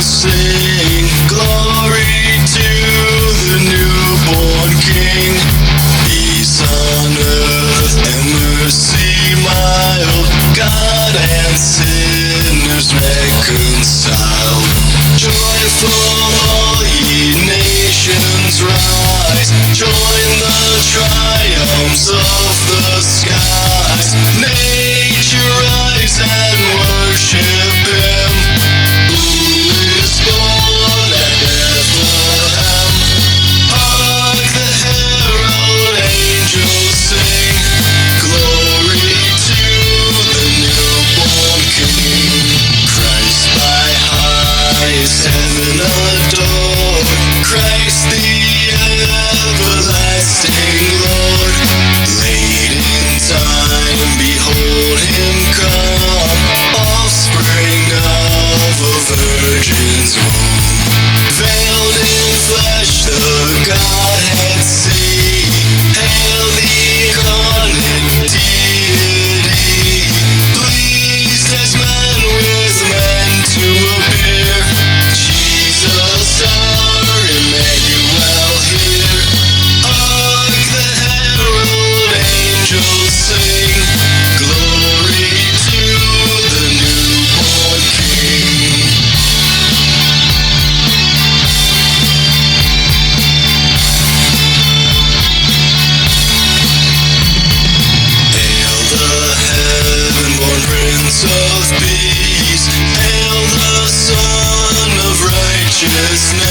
sing glory to the newborn King. Peace on earth and mercy mild, God and sinners reconciled. Joyful all ye nations rise, join the triumphs of the skies. Nature rise and worship Him, who is born at Bethlehem. Hark the herald angels sing, glory to the newborn King. Christ by highest heaven adored, Christ the everlasting Lord. Late in time, behold Him come, offspring of a virgin's womb. Veiled in flesh, the Godhead see. Hail the incarnate deity, pleased as man with men to appear. Jesus our Emmanuel here. Hark the herald angels sing, glory to the newborn King. Hail the heaven-born Prince of Peace, hail the Son of Righteousness.